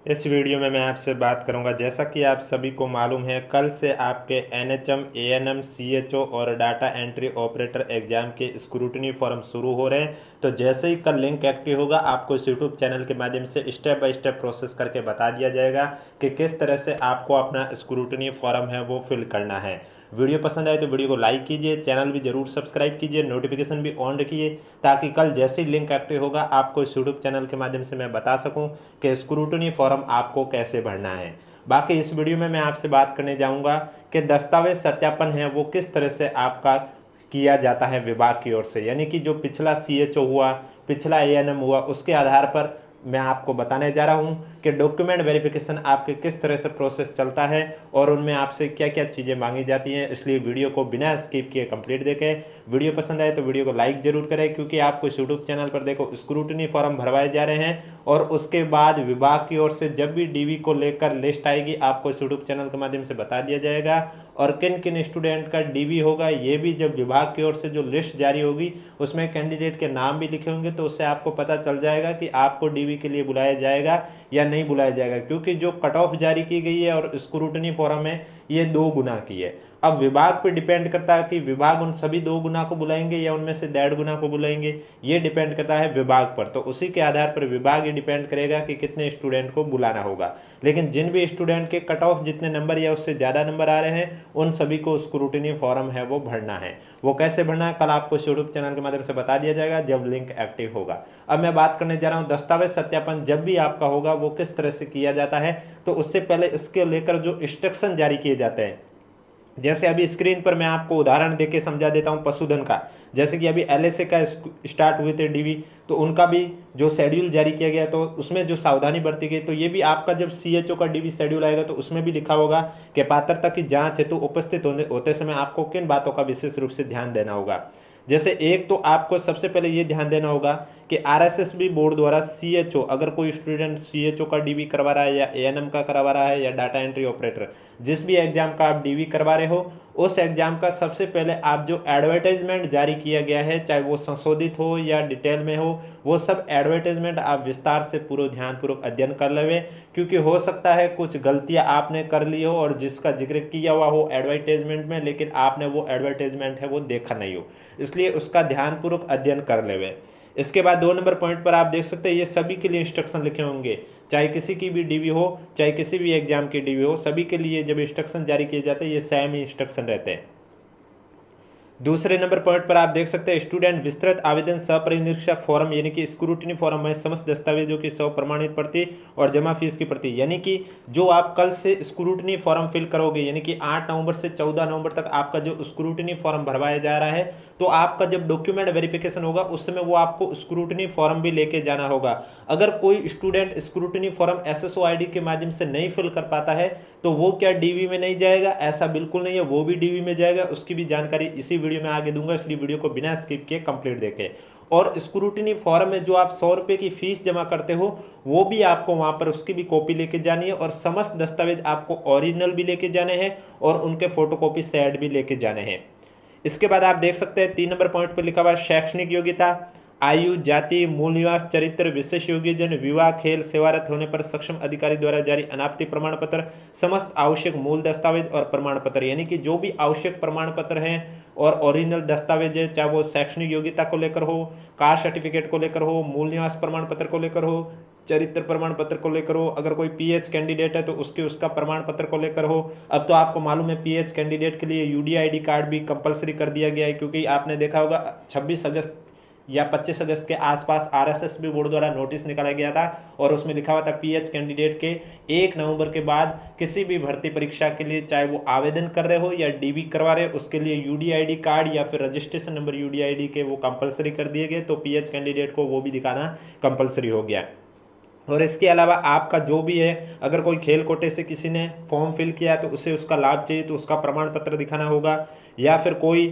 इस वीडियो में मैं आपसे बात करूंगा, जैसा कि आप सभी को मालूम है, कल से आपके एनएचएम, एएनएम, सीएचओ और डाटा एंट्री ऑपरेटर एग्जाम के स्क्रूटनी फॉर्म शुरू हो रहे हैं। तो जैसे ही कल लिंक एक्टिव होगा, आपको इस यूट्यूब चैनल के माध्यम से स्टेप बाय स्टेप प्रोसेस करके बता दिया जाएगा कि किस तरह से आपको अपना स्क्रूटनी फॉर्म है वो फिल करना है। वीडियो पसंद आए तो वीडियो को लाइक कीजिए, चैनल भी जरूर सब्सक्राइब कीजिए, नोटिफिकेशन भी ऑन रखिए, ताकि कल जैसे ही लिंक एक्टिव होगा आपको इस यूट्यूब चैनल के माध्यम से मैं बता सकूं कि स्क्रूटनी फॉर्म आपको कैसे भरना है। बाकी इस वीडियो में मैं आपसे बात करने जाऊंगा कि दस्तावेज सत्यापन है वो किस तरह से आपका किया जाता है विभाग की ओर से, यानी कि जो पिछला सीएचओ हुआ, पिछला एएनएम हुआ, उसके आधार पर मैं आपको बताने जा रहा हूं कि डॉक्यूमेंट वेरिफिकेशन आपके किस तरह से प्रोसेस चलता है और उनमें आपसे क्या क्या चीज़ें मांगी जाती हैं। इसलिए वीडियो को बिना स्किप किए कंप्लीट देखें। वीडियो पसंद आए तो वीडियो को लाइक जरूर करें, क्योंकि आपको इस यूट्यूब चैनल पर देखो स्क्रूटनी फॉर्म भरवाए जा रहे हैं और उसके बाद विभाग की ओर से जब भी डीवी को लेकर लिस्ट आएगी आपको इस यूट्यूब चैनल के माध्यम से बता दिया जाएगा। और किन किन स्टूडेंट का डीवी होगा ये भी जब विभाग की ओर से जो लिस्ट जारी होगी उसमें कैंडिडेट के नाम भी लिखे होंगे, तो उससे आपको पता चल जाएगा कि आपको डीवी के लिए बुलाया जाएगा या नहीं बुलाया जाएगा। क्योंकि जो कट ऑफ जारी की गई है और स्क्रूटनी फॉर्म है ये 2 गुना की है। अब विभाग पर डिपेंड करता है कि विभाग उन सभी 2 गुना को बुलाएंगे या उनमें से 1.5 गुना को बुलाएंगे, ये डिपेंड करता है विभाग पर। तो उसी के आधार पर विभाग ये डिपेंड करेगा कि कितने स्टूडेंट को बुलाना होगा। लेकिन जिन भी स्टूडेंट के कट ऑफ जितने नंबर या उससे ज़्यादा नंबर आ रहे हैं उन सभी को स्क्रूटनी फॉर्म है वो भरना है। वो कैसे भरना है कल आपको यूट्यूब चैनल के माध्यम से बता दिया जाएगा जब लिंक एक्टिव होगा। अब मैं बात करने जा रहा हूँ दस्तावेज सत्यापन जब भी आपका होगा वो किस तरह से किया जाता है। तो उससे पहले इसके लेकर जो इंस्ट्रक्शन जारी किए जाते हैं, जैसे अभी स्क्रीन पर मैं आपको उदाहरण देके समझा देता हूं पशुधन का। जैसे कि अभी एलएसए का स्टार्ट हुए थे डीवी, तो उनका भी जो शेड्यूल जारी किया गया तो उसमें जो सावधानी बरती गई, तो ये भी आपका जब सीएचओ का डीवी शेड्यूल आएगा तो उसमें भी लिखा होगा कि पात्रता की जांच हेतु उपस्थित होते समय आपको किन बातों का विशेष रूप से ध्यान देना होगा। जैसे एक तो आपको सबसे पहले ये ध्यान देना होगा कि आरएसएसबी बोर्ड द्वारा सीएचओ, अगर कोई स्टूडेंट सीएचओ का डीवी करवा रहा है या एएनएम का करवा रहा है या डाटा एंट्री ऑपरेटर, जिस भी एग्जाम का आप डीवी करवा रहे हो उस एग्जाम का सबसे पहले आप जो एडवर्टाइजमेंट जारी किया गया है, चाहे वो संशोधित हो या डिटेल में हो, वो सब एडवर्टाइजमेंट आप विस्तार से पूरा ध्यानपूर्वक अध्ययन कर लेवे। क्योंकि हो सकता है कुछ गलतियां आपने कर ली हो और जिसका जिक्र किया हुआ हो एडवर्टाइजमेंट में, लेकिन आपने वो एडवर्टाइजमेंट है वो देखा नहीं हो, इसलिए उसका ध्यानपूर्वक अध्ययन कर लेवे। इसके बाद 2 नंबर पॉइंट पर आप देख सकते हैं ये सभी के लिए इंस्ट्रक्शन लिखे होंगे, चाहे किसी की भी डीवी हो चाहे किसी भी एग्जाम की डीवी हो, सभी के लिए जब इंस्ट्रक्शन जारी किए जाते हैं ये सेम ही इंस्ट्रक्शन रहते हैं। दूसरे नंबर पॉइंट पर आप देख सकते हैं स्टूडेंट विस्तृत आवेदन सपरिनिरीक्षा फॉर्म, यानी कि स्क्रूटनी फॉर्म में समस्त दस्तावेजों की स्व प्रमाणित प्रति और जमा फीस की प्रति, यानी कि जो आप कल से स्क्रूटनी फॉर्म फिल करोगे, यानी कि 8 नवंबर से 14 नवंबर तक आपका जो स्क्रूटनी फॉर्म भरवाया जा रहा है, तो आपका जब डॉक्यूमेंट वेरिफिकेशन होगा उस समय वो आपको स्क्रूटनी फॉर्म भी लेके जाना होगा। अगर कोई student scrutiny form SSO ID के माध्यम से नहीं फिल कर पाता है तो वो क्या डीवी में नहीं जाएगा? ऐसा बिल्कुल नहीं है, वो भी डीवी में जाएगा। उसकी भी जानकारी इसी वीडियो में आगे दूंगा, इसलिए वीडियो को बिना स्किप किए कंप्लीट देखें। और स्क्रूटनी फॉर्म में जो आप 100 रुपये की फीस जमा करते हो वो भी आपको वहां पर उसकी भी कॉपी लेके जानी है, और समस्त दस्तावेज आपको ओरिजिनल भी लेके जाने हैं और उनके फोटोकॉपी सेट भी लेके जाने हैं। इसके बाद आप देख सकते हैं 3 नंबर पॉइंट पर लिखा हुआ है शैक्षणिक योग्यता, आयु, जाति, मूल निवास, चरित्र, विशेष योग्यजन, विवाह, खेल, सेवारत होने पर सक्षम अधिकारी द्वारा जारी अनापत्ति प्रमाण पत्र, समस्त आवश्यक मूल दस्तावेज और प्रमाण पत्र, यानी कि जो भी आवश्यक प्रमाण पत्र हैं और ओरिजिनल दस्तावेज है, चाहे वो शैक्षणिक योग्यता को लेकर हो, कास्ट सर्टिफिकेट को लेकर हो, मूल निवास प्रमाण पत्र को लेकर हो, चरित्र प्रमाण पत्र को लेकर हो, अगर कोई पीएच कैंडिडेट है तो उसका प्रमाण पत्र को लेकर हो। अब तो आपको मालूम है पीएच कैंडिडेट के लिए यूडीआईडी कार्ड भी कंपलसरी कर दिया गया है, क्योंकि आपने देखा होगा 26 अगस्त या 25 अगस्त के आसपास आरएसएसबी बोर्ड द्वारा नोटिस निकाला गया था और उसमें लिखा हुआ था पीएच कैंडिडेट के 1 नवंबर के बाद किसी भी भर्ती परीक्षा के लिए, चाहे वो आवेदन कर रहे हो या डीवी करवा रहे हो, उसके लिए यूडीआईडी कार्ड या फिर रजिस्ट्रेशन नंबर यूडीआईडी के वो कंपलसरी कर दिए गए। तो पीएच कैंडिडेट को वो भी दिखाना कंपलसरी हो गया। और इसके अलावा आपका जो भी है, अगर कोई खेल कोटे से किसी ने फॉर्म फिल किया तो उसे उसका लाभ चाहिए तो उसका प्रमाण पत्र दिखाना होगा, या फिर कोई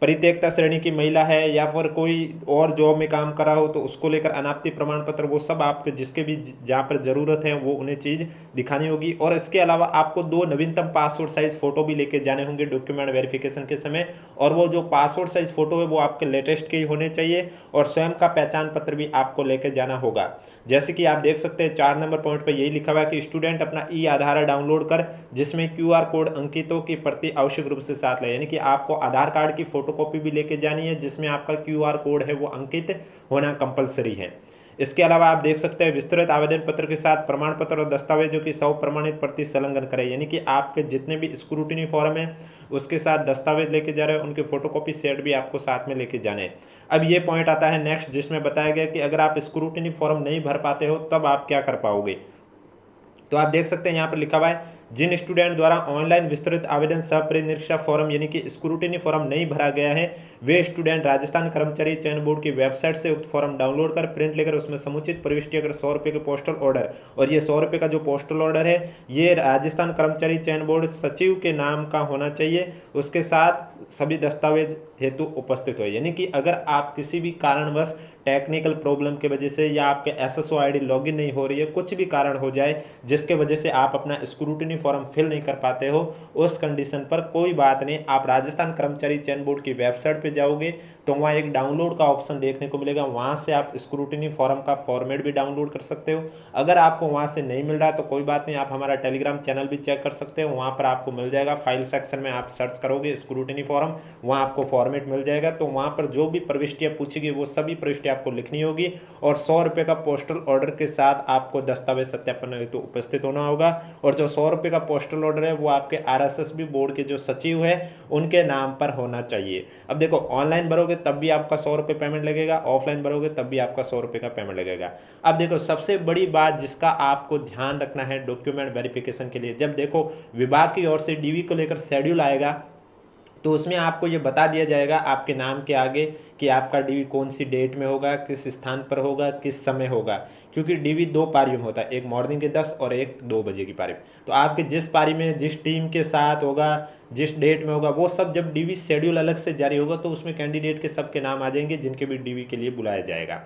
परित्यक्ता श्रेणी की महिला है या फिर कोई और जॉब में काम कर रहा हो तो उसको लेकर अनापत्ति प्रमाण पत्र, वो सब आपके जिसके भी जहाँ पर ज़रूरत है वो उन्हें चीज़ दिखानी होगी। और इसके अलावा आपको 2 नवीनतम पासपोर्ट साइज़ फ़ोटो भी लेके जाने होंगे डॉक्यूमेंट वेरिफिकेशन के समय, और वो जो पासपोर्ट साइज़ फ़ोटो है वो आपके लेटेस्ट के ही होने चाहिए, और स्वयं का पहचान पत्र भी आपको लेके जाना होगा। जैसे कि आप देख सकते हैं 4 नंबर पॉइंट पर यही लिखा हुआ है कि स्टूडेंट अपना ई आधार डाउनलोड कर जिसमें QR कोड अंकितों की प्रति आवश्यक रूप से साथ ले, यानी कि आपको आधार कार्ड की फोटोकॉपी भी लेके जानी है जिसमें आपका QR कोड है वो अंकित होना कंपलसरी है। इसके अलावा आप देख सकते हैं विस्तृत आवेदन पत्र के साथ प्रमाण पत्र और दस्तावेजों की सौ प्रमाणित प्रति संलग्न करें, यानी कि आपके जितने भी स्क्रूटिनी फॉर्म है उसके साथ दस्तावेज लेके जा रहे हैं उनके फोटोकॉपी सेट भी आपको साथ में लेके जाने हैं। अब ये पॉइंट आता है नेक्स्ट, जिसमें बताया गया कि अगर आप स्क्रूटिनी फॉर्म नहीं भर पाते हो तब आप क्या कर पाओगे। तो आप देख सकते हैं यहाँ पर लिखा हुआ है जिन स्टूडेंट द्वारा ऑनलाइन विस्तृत आवेदन सह परिनिरीक्षा फॉर्म यानी कि स्क्रूटिनी फॉर्म नहीं भरा गया है वे स्टूडेंट राजस्थान कर्मचारी चयन बोर्ड की वेबसाइट से उक्त फॉर्म डाउनलोड कर प्रिंट लेकर उसमें समुचित प्रविष्टि अगर 100 रुपये के पोस्टल ऑर्डर, और ये 100 रुपये का जो पोस्टल ऑर्डर है ये राजस्थान कर्मचारी चयन बोर्ड सचिव के नाम का होना चाहिए, उसके साथ सभी दस्तावेज हेतु उपस्थित हो। यानी कि अगर आप किसी भी कारणवश टेक्निकल प्रॉब्लम की वजह से या आपके SSO ID लॉगिन नहीं हो रही है, कुछ भी कारण हो जाए जिसके वजह से आप अपना स्क्रूटिनी फॉर्म फिल नहीं कर पाते हो, उस कंडीशन पर कोई बात नहीं, आप राजस्थान कर्मचारी चयन बोर्ड की वेबसाइट पे जाओगे तो वहाँ एक डाउनलोड का ऑप्शन देखने को मिलेगा, वहाँ से आप स्क्रूटिनी फॉर्म का फॉर्मेट भी डाउनलोड कर सकते हो। अगर आपको वहाँ से नहीं मिल रहा है तो कोई बात नहीं, आप हमारा टेलीग्राम चैनल भी चेक कर सकते हो, वहाँ पर आपको मिल जाएगा। फाइल सेक्शन में आप सर्च करोगे स्क्रूटिनी फॉर्म, वहाँ आपको फॉर्मेट मिल जाएगा। तो वहाँ पर जो भी प्रविष्टियाँ पूछेगी वो सभी प्रविष्टियाँ आपको लिखनी होगी, और 100 रुपये का पोस्टल ऑर्डर के साथ आपको दस्तावेज सत्यापन हेतु उपस्थित होना होगा। और जो 100 रुपये का पोस्टल ऑर्डर है वो आपके RSSB बोर्ड के जो सचिव है उनके नाम पर होना चाहिए। अब देखो ऑनलाइन भरोगे तब भी आपका 100 रुपये पेमेंट लगेगा, ऑफलाइन भरोगे तब भी आपका 100 रुपये का पेमेंट लगेगा। अब देखो सबसे बड़ी बात जिसका आपको ध्यान रखना है डॉक्यूमेंट वेरिफिकेशन के लिए, जब देखो विभाग की ओर से DV को लेकर शेड्यूल आएगा तो उसमें आपको ये बता दिया जाएगा आपके नाम के आगे कि आपका DV कौन सी डेट में होगा, किस स्थान पर होगा, किस समय होगा, क्योंकि DV 2 पारियों में होता है, एक मॉर्निंग के 10 और एक 2 बजे की पारी। तो आपके जिस पारी में जिस टीम के साथ होगा, जिस डेट में होगा, वो सब जब DV शेड्यूल अलग से जारी होगा तो उसमें कैंडिडेट के सबके नाम आ जाएंगे जिनके भी DV के लिए बुलाया जाएगा।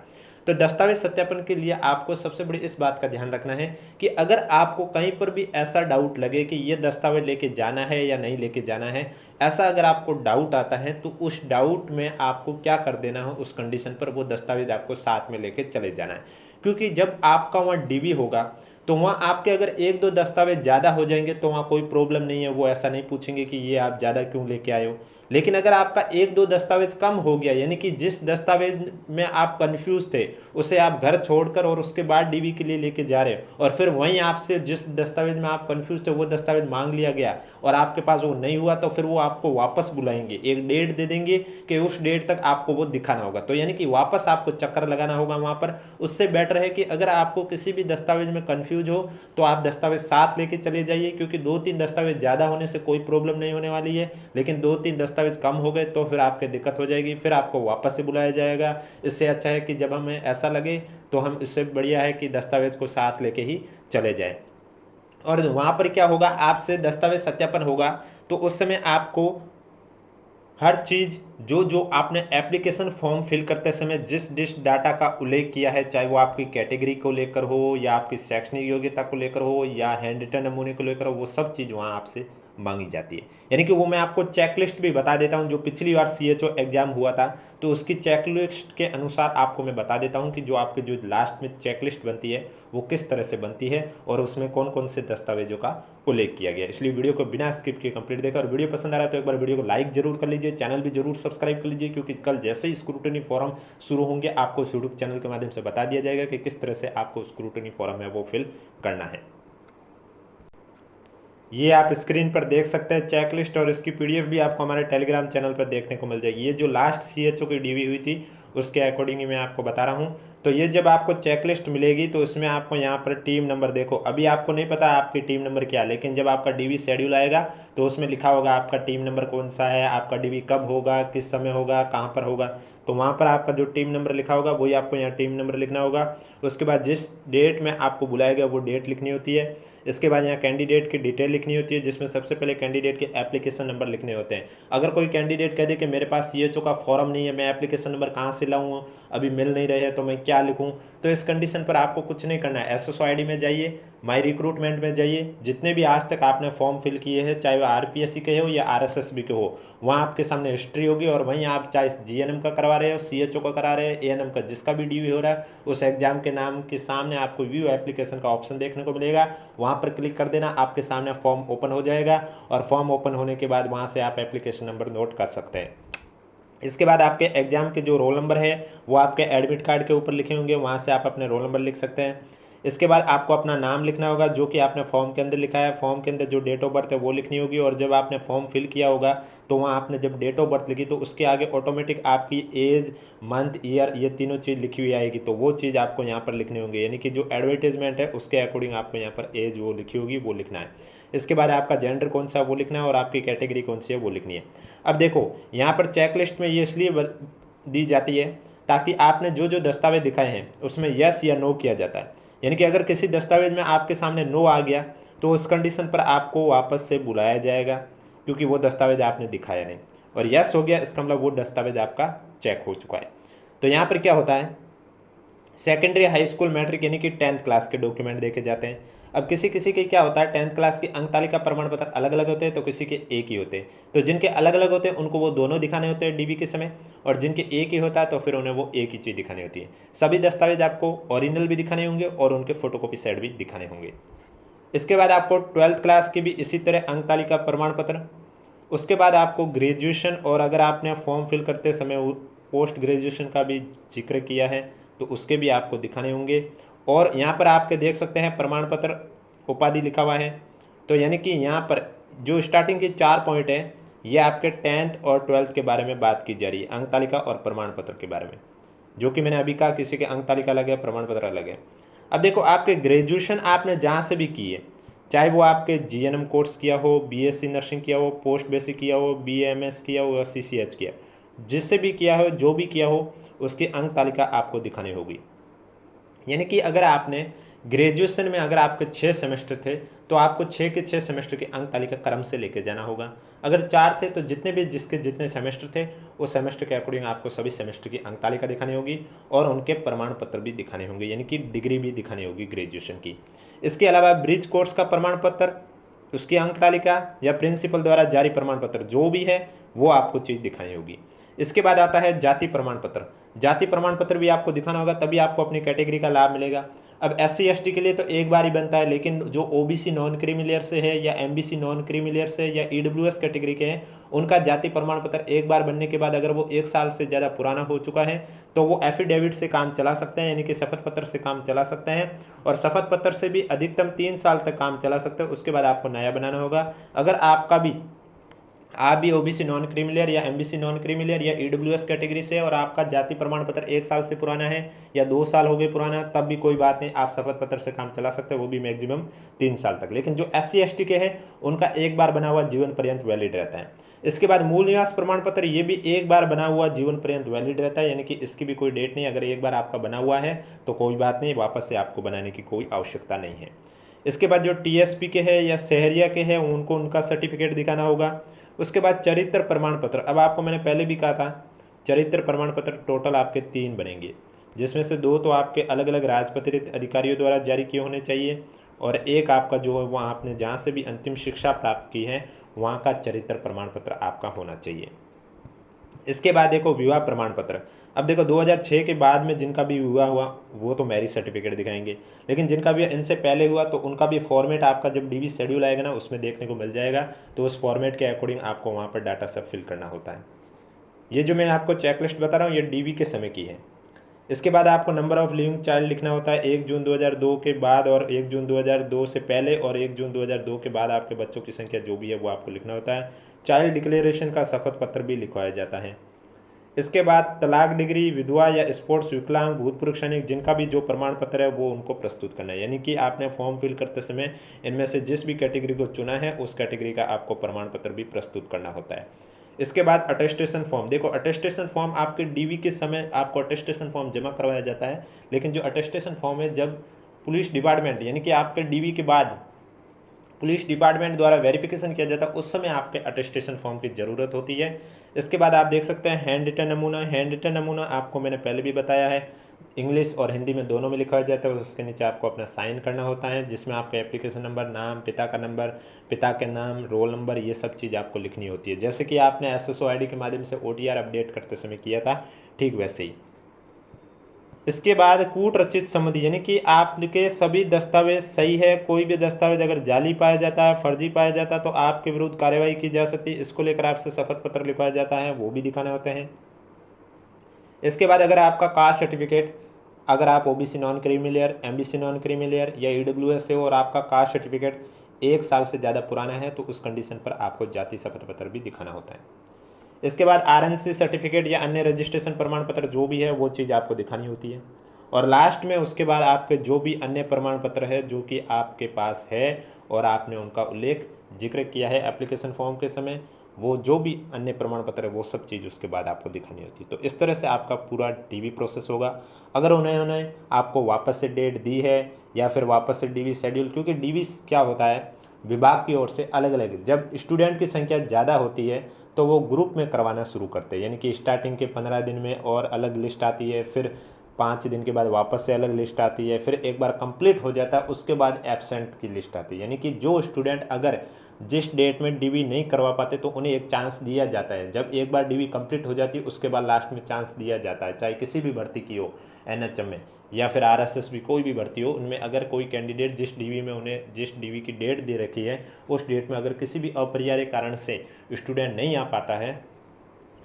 तो दस्तावेज सत्यापन के लिए आपको सबसे बड़ी इस बात का ध्यान रखना है कि अगर आपको कहीं पर भी ऐसा डाउट लगे कि ये दस्तावेज लेके जाना है या नहीं लेके जाना है, ऐसा अगर आपको डाउट आता है तो उस डाउट में आपको क्या कर देना हो, उस कंडीशन पर वो दस्तावेज आपको साथ में लेके चले जाना है। क्योंकि जब आपका वहाँ DV होगा तो वहाँ आपके अगर 1-2 दस्तावेज ज़्यादा हो जाएंगे तो वहाँ कोई प्रॉब्लम नहीं है, वो ऐसा नहीं पूछेंगे कि ये आप ज़्यादा क्यों लेके आए हो। लेकिन अगर आपका 1-2 दस्तावेज कम हो गया, यानी कि जिस दस्तावेज में आप कंफ्यूज थे उसे आप घर छोड़कर और उसके बाद DV के लिए लेके जा रहे हो, और फिर वहीं आपसे जिस दस्तावेज में आप कंफ्यूज थे वो दस्तावेज मांग लिया गया और आपके पास वो नहीं हुआ, तो फिर वो आपको वापस बुलाएंगे, एक डेट दे देंगे कि उस डेट तक आपको वो दिखाना होगा। तो यानी कि वापस आपको चक्कर लगाना होगा वहाँ पर। उससे बेटर है कि अगर आपको किसी भी दस्तावेज में कंफ्यूज हो तो आप दस्तावेज साथ लेके चले जाइए, क्योंकि 2-3 दस्तावेज ज़्यादा होने से कोई प्रॉब्लम नहीं होने वाली है, लेकिन 2-3 दस्तावेज कम हो गए तो फिर आपके दिक्कत हो जाएगी, फिर आपको वापस से बुलाया जाएगा। इससे अच्छा है कि जब हमें ऐसा लगे तो हम, इससे बढ़िया है कि दस्तावेज को साथ लेके ही चले जाएं। और वहाँ पर क्या होगा, आपसे दस्तावेज सत्यापन होगा तो उस समय आपको हर चीज़ जो जो आपने एप्लीकेशन फॉर्म फिल करते समय जिस डाटा का उल्लेख किया है, चाहे वो आपकी कैटेगरी को लेकर हो या आपकी शैक्षणिक योग्यता को लेकर हो या हैंड रिटन नमूने को लेकर हो, वो सब चीज़ वहाँ आपसे मांगी जाती है। यानी कि वो मैं आपको चेकलिस्ट भी बता देता हूँ, जो पिछली बार CHO एग्जाम हुआ था तो उसकी चेकलिस्ट के अनुसार आपको मैं बता देता हूँ कि जो आपके जो लास्ट में चेकलिस्ट बनती है वो किस तरह से बनती है और उसमें कौन कौन से दस्तावेजों का उल्लेख किया गया। इसलिए वीडियो को बिना स्किप किए कंप्लीट देखा, और वीडियो पसंद आ रहा है तो एक बार वीडियो को लाइक जरूर कर लीजिए, चैनल भी जरूर सब्सक्राइब कर लीजिए, क्योंकि कल जैसे ही स्क्रूटनी फॉर्म शुरू होंगे आपको यूट्यूब चैनल के माध्यम से बता दिया जाएगा कि किस तरह से आपको स्क्रूटनी फॉर्म है वो फिल करना है। ये आप स्क्रीन पर देख सकते हैं चेकलिस्ट, और इसकी PDF भी आपको हमारे टेलीग्राम चैनल पर देखने को मिल जाएगी। ये जो लास्ट CHO की DV हुई थी उसके अकॉर्डिंग ही मैं आपको बता रहा हूँ। तो ये जब आपको चेकलिस्ट मिलेगी तो इसमें आपको यहाँ पर टीम नंबर, देखो अभी आपको नहीं पता आपकी टीम नंबर क्या है, लेकिन जब आपका DV शेड्यूल आएगा तो उसमें लिखा होगा आपका टीम नंबर कौन सा है, आपका DV कब होगा, किस समय होगा, कहाँ पर होगा। तो वहाँ पर आपका जो टीम नंबर लिखा होगा वही आपको यहाँ टीम नंबर लिखना होगा। उसके बाद जिस डेट में आपको बुलाया गया वो डेट लिखनी होती है। इसके बाद यहाँ कैंडिडेट की डिटेल लिखनी होती है, जिसमें सबसे पहले कैंडिडेट के एप्लीकेशन नंबर लिखने होते हैं। अगर कोई कैंडिडेट कह दे कि मेरे पास CHO का फॉर्म नहीं है, मैं एप्लीकेशन नंबर कहाँ से लाऊँ, अभी मिल नहीं रहे हैं, तो मैं क्या लिखूँ, तो इस कंडीशन पर आपको कुछ नहीं करना है। SSO ID में जाइए, माई रिक्रूटमेंट में जाइए, जितने भी आज तक आपने फॉर्म फिल किए हैं, चाहे वो RPSC के हो या RSSB के हो, वहाँ आपके सामने हिस्ट्री होगी, और वहीं आप चाहे GNM का करवा रहे हो, CHO का करा रहे हैं, ANM का, जिसका भी DV हो रहा है, उस एग्जाम के नाम के सामने आपको व्यू एप्लीकेशन का ऑप्शन देखने को मिलेगा। वहाँ पर क्लिक कर देना, आपके सामने फॉर्म ओपन हो जाएगा, और फॉर्म ओपन होने के बाद वहाँ से आप एप्लीकेशन नंबर नोट कर सकते हैं। इसके बाद आपके एग्जाम के जो रोल नंबर है वो आपके एडमिट कार्ड के ऊपर लिखे होंगे, वहाँ से आप अपने रोल नंबर लिख सकते हैं। इसके बाद आपको अपना नाम लिखना होगा, जो कि आपने फॉर्म के अंदर लिखा है। फॉर्म के अंदर जो डेट ऑफ बर्थ है वो लिखनी होगी, और जब आपने फॉर्म फिल किया होगा तो वहाँ आपने जब डेट ऑफ बर्थ लिखी तो उसके आगे ऑटोमेटिक आपकी एज, मंथ, ईयर, ये तीनों चीज़ लिखी हुई आएगी, तो वो चीज़ आपको यहाँ पर लिखनी होगी। यानी कि जो एडवर्टीजमेंट है उसके अकॉर्डिंग आपको यहाँ पर एज वो लिखी होगी, वो लिखना है। इसके बाद आपका जेंडर कौन सा वो लिखना है, और आपकी कैटेगरी कौन सी है वो लिखनी है। अब देखो यहाँ पर चेकलिस्ट में ये इसलिए दी जाती है ताकि आपने जो जो दस्तावेज दिखाए हैं उसमें यस या नो किया जाता है। यानी कि अगर किसी दस्तावेज में आपके सामने नो आ गया तो उस कंडीशन पर आपको वापस से बुलाया जाएगा, क्योंकि वो दस्तावेज आपने दिखाया नहीं, और यस हो गया इसका मतलब वो दस्तावेज आपका चेक हो चुका है। तो यहाँ पर क्या होता है, सेकेंडरी, हाई स्कूल, मैट्रिक यानी कि 10th क्लास के डॉक्यूमेंट देखे जाते हैं। अब किसी किसी के क्या होता है, 10th क्लास की अंक तालिका प्रमाण पत्र अलग अलग होते हैं, तो किसी के एक ही होते हैं। तो जिनके अलग अलग होते हैं उनको वो दोनों दिखाने होते हैं DV के समय, और जिनके एक ही होता है तो फिर उन्हें वो एक ही चीज़ दिखानी होती है। सभी दस्तावेज आपको ओरिजिनल भी दिखाने होंगे और उनके फोटोकॉपी सेट भी दिखाने होंगे। इसके बाद आपको 12th क्लास की भी इसी तरह अंक तालिका प्रमाण पत्र। उसके बाद आपको ग्रेजुएशन, और अगर आपने फॉर्म फिल करते समय पोस्ट ग्रेजुएशन का भी जिक्र किया है तो उसके भी आपको दिखाने होंगे। और यहाँ पर आपके देख सकते हैं प्रमाण पत्र उपाधि लिखा हुआ है। तो यानी कि यहाँ पर जो स्टार्टिंग के 4 पॉइंट हैं ये आपके 10th और 12th के बारे में बात की जा रही है, अंक तालिका और प्रमाण पत्र के बारे में। जो कि मैंने अभी कहा, किसी के अंक तालिका अलग है, प्रमाण पत्र अलग है। अब देखो आपके ग्रेजुएशन आपने जहाँ से भी की है, चाहे वो आपके GNM कोर्स किया हो, BSc नर्सिंग किया हो, पोस्ट बेसिक किया हो, BAMS किया हो या CCH किया, जिससे भी किया हो, जो भी किया हो, उसकी अंक तालिका आपको दिखानी होगी। यानी कि अगर आपने ग्रेजुएशन में अगर आपके 6 सेमेस्टर थे तो आपको 6 के 6 सेमेस्टर की अंक तालिका क्रम से लेके जाना होगा। अगर 4 थे तो जितने भी जिसके जितने सेमेस्टर थे उस सेमेस्टर के अकॉर्डिंग आपको सभी सेमेस्टर की अंक तालिका दिखानी होगी, और उनके प्रमाण पत्र भी दिखाने होंगे, यानी कि डिग्री भी दिखानी होगी ग्रेजुएशन की। इसके अलावा ब्रिज कोर्स का प्रमाण पत्र, उसकी अंक तालिका या प्रिंसिपल द्वारा जारी प्रमाण पत्र जो भी है वो आपको चीज़ दिखानी होगी। इसके बाद आता है जाति प्रमाण पत्र। जाति प्रमाण पत्र भी आपको दिखाना होगा, तभी आपको अपनी कैटेगरी का लाभ मिलेगा। अब SC ST के लिए तो एक बार ही बनता है, लेकिन जो OBC नॉन क्रीमी से है या MBC नॉन क्रीमी से या EWS कैटेगरी के हैं, उनका जाति प्रमाण पत्र एक बार बनने के बाद अगर वो 1 साल से ज़्यादा पुराना हो चुका है तो वो एफिडेविट से काम चला सकते हैं, यानी कि शपथ पत्र से काम चला सकते हैं, और शपथ पत्र से भी अधिकतम 3 साल तक काम चला सकते हैं। उसके बाद आपको नया बनाना होगा। अगर आप भी OBC नॉन क्रीमिलियर या MBC नॉन क्रीमिलियर या EWS कैटेगरी से और आपका जाति प्रमाण पत्र 1 साल से पुराना है या 2 साल हो गए पुराना, तब भी कोई बात नहीं, आप शपथ पत्र से काम चला सकते हैं, वो भी मैक्सिमम 3 साल तक। लेकिन जो SC ST के हैं उनका एक बार बना हुआ जीवन पर्यंत वैलिड रहता है। इसके बाद मूल निवास प्रमाण पत्र, ये भी एक बार बना हुआ जीवन पर्यंत वैलिड रहता है, यानी कि इसकी भी कोई डेट नहीं। अगर एक बार आपका बना हुआ है तो कोई बात नहीं, वापस से आपको बनाने की कोई आवश्यकता नहीं है। इसके बाद जो TSP के हैं या शहरिया के हैं उनको उनका सर्टिफिकेट दिखाना होगा। उसके बाद चरित्र प्रमाण पत्र, अब आपको मैंने पहले भी कहा था चरित्र प्रमाण पत्र टोटल आपके 3 बनेंगे, जिसमें से 2 तो आपके अलग अलग राजपत्रित अधिकारियों द्वारा जारी किए होने चाहिए, और एक आपका जो है वहाँ आपने जहाँ से भी अंतिम शिक्षा प्राप्त की है वहाँ का चरित्र प्रमाण पत्र आपका होना चाहिए। इसके बाद देखो विवाह प्रमाण पत्र। अब देखो 2006 के बाद में जिनका भी विवाह हुआ वो तो मैरिज सर्टिफिकेट दिखाएंगे, लेकिन जिनका भी इनसे पहले हुआ तो उनका भी फॉर्मेट आपका जब DV शेड्यूल आएगा ना उसमें देखने को मिल जाएगा, तो उस फॉर्मेट के अकॉर्डिंग आपको वहाँ पर डाटा सब फिल करना होता है। ये जो मैं आपको चेकलिस्ट बता रहा हूँ ये DV के समय की है। इसके बाद आपको नंबर ऑफ लिविंग चाइल्ड लिखना होता है 1 जून 2002 के बाद, और 1 जून 2002 से पहले और 1 जून 2002 के बाद आपके बच्चों की संख्या जो भी है वो आपको लिखना होता है। चाइल्ड डिक्लेरेशन का शपथ पत्र भी लिखवाया जाता है। इसके बाद तलाक, डिग्री, विधवा या स्पोर्ट्स, विकलांग, भूतपूर्व सैनिक, जिनका भी जो प्रमाण पत्र है वो उनको प्रस्तुत करना है। यानी कि आपने फॉर्म फिल करते समय इनमें से जिस भी कैटेगरी को चुना है उस कैटेगरी का आपको प्रमाण पत्र भी प्रस्तुत करना होता है। इसके बाद अटेस्टेशन फॉर्म। देखो अटेस्टेशन फॉर्म आपके DV के समय आपको अटेस्टेशन फॉर्म जमा करवाया जाता है, लेकिन जो अटेस्टेशन फॉर्म है जब पुलिस डिपार्टमेंट यानी कि आपके DV के बाद पुलिस डिपार्टमेंट द्वारा वेरिफिकेशन किया जाता है उस समय आपके अटेस्टेशन फॉर्म की ज़रूरत होती है। इसके बाद आप देख सकते हैं हैंड रिटन नमूना। हैंड रिटन नमूना आपको मैंने पहले भी बताया है, इंग्लिश और हिंदी में दोनों में लिखा जाता है। उसके नीचे आपको अपना साइन करना होता है, जिसमें आपका एप्लीकेशन नंबर, नाम, पिता का नंबर, पिता के नाम, रोल नंबर, ये सब चीज़ आपको लिखनी होती है। जैसे कि आपने SSO ID के माध्यम से OTR अपडेट करते समय किया था, ठीक वैसे ही। इसके बाद कूट रचित सम्मति, यानी कि आपके सभी दस्तावेज सही है, कोई भी दस्तावेज अगर जाली पाया जाता है, फर्जी पाया जाता है, तो आपके विरुद्ध कार्रवाई की जा सकती है। इसको लेकर आपसे शपथ पत्र लिखवाया जाता है, वो भी दिखाने होते हैं। इसके बाद अगर आपका कास्ट सर्टिफिकेट, अगर आप OBC non creamy layer, MBC non creamy layer या EWS से हो और आपका कास्ट सर्टिफिकेट 1 साल से ज़्यादा पुराना है, तो उस कंडीशन पर आपको जाति शपथ पत्र भी दिखाना होता है। इसके बाद RNC सर्टिफिकेट या अन्य रजिस्ट्रेशन प्रमाण पत्र जो भी है वो चीज़ आपको दिखानी होती है। और लास्ट में उसके बाद आपके जो भी अन्य प्रमाण पत्र है जो कि आपके पास है और आपने उनका उल्लेख जिक्र किया है एप्लीकेशन फॉर्म के समय, वो जो भी अन्य प्रमाण पत्र है वो सब चीज़ उसके बाद आपको दिखानी होती है। तो इस तरह से आपका पूरा DV प्रोसेस होगा। अगर उन्होंने आपको वापस से डेट दी है या फिर वापस से DV शेड्यूल, क्योंकि DV क्या होता है विभाग की ओर से अलग अलग, जब स्टूडेंट की संख्या ज़्यादा होती है तो वो ग्रुप में करवाना शुरू करते हैं, यानी कि स्टार्टिंग के 15 दिन में और अलग लिस्ट आती है, फिर 5 दिन के बाद वापस से अलग लिस्ट आती है, फिर एक बार कंप्लीट हो जाता है उसके बाद एब्सेंट की लिस्ट आती है। यानी कि जो स्टूडेंट अगर जिस डेट में DV नहीं करवा पाते तो उन्हें एक चांस दिया जाता है। जब एक बार DV कंप्लीट हो जाती है उसके बाद लास्ट में चांस दिया जाता है, चाहे किसी भी भर्ती की हो, NHM में या फिर RSS भी, कोई भी भर्ती हो, उनमें अगर कोई कैंडिडेट जिस DV में उन्हें जिस DV की डेट दे रखी है उस डेट में अगर किसी भी अपरिहार्य कारण से स्टूडेंट नहीं आ पाता है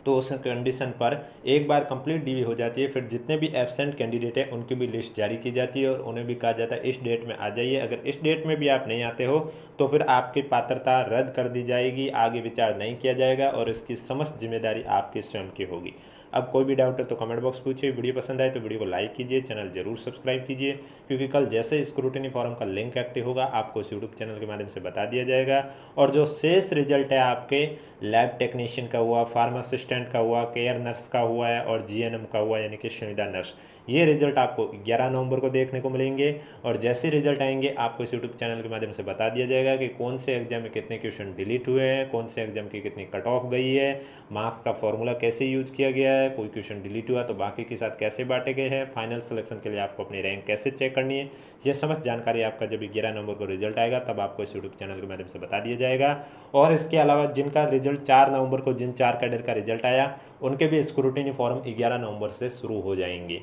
तो उस कंडीशन पर एक बार कंप्लीट DV हो जाती है, फिर जितने भी एब्सेंट कैंडिडेट हैं उनकी भी लिस्ट जारी की जाती है और उन्हें भी कहा जाता है इस डेट में आ जाइए। अगर इस डेट में भी आप नहीं आते हो तो फिर आपकी पात्रता रद्द कर दी जाएगी, आगे विचार नहीं किया जाएगा और इसकी समस्त जिम्मेदारी आपकी स्वयं की होगी। अब कोई भी डाउट है तो कमेंट बॉक्स पूछिए। वीडियो पसंद आए तो वीडियो को लाइक कीजिए, चैनल जरूर सब्सक्राइब कीजिए, क्योंकि कल जैसे स्क्रूटिनी फॉरम का लिंक एक्टिव होगा आपको इस यूट्यूब चैनल के माध्यम से बता दिया जाएगा। और जो शेष रिजल्ट है आपके लैब टेक्नीशियन का हुआ, फार्मासिस्टेंट का हुआ, केयर नर्स का हुआ है और GNM का हुआ यानी कि संविदा नर्स, ये रिजल्ट आपको 11 नवंबर को देखने को मिलेंगे। और जैसे रिजल्ट आएंगे आपको इस यूट्यूब चैनल के माध्यम से बता दिया जाएगा कि कौन से एग्जाम में कितने क्वेश्चन डिलीट हुए हैं, कौन से एग्जाम की कितनी कट ऑफ गई है, मार्क्स का फॉर्मूला कैसे यूज किया गया है, कोई क्वेश्चन डिलीट हुआ तो बाकी के साथ कैसे बांटे गए हैं, फाइनल सिलेक्शन के लिए आपको अपनी रैंक कैसे चेक करनी है, ये समस्त जानकारी आपका जब 11 नवंबर को रिजल्ट आएगा तब आपको इस यूट्यूब चैनल के माध्यम से बता दिया जाएगा। और इसके अलावा जिनका रिजल्ट 4 नवंबर को, जिन 4 कैडर का रिजल्ट आया उनके भी स्क्रूटिनी फॉर्म 11 नवंबर से शुरू हो जाएंगे।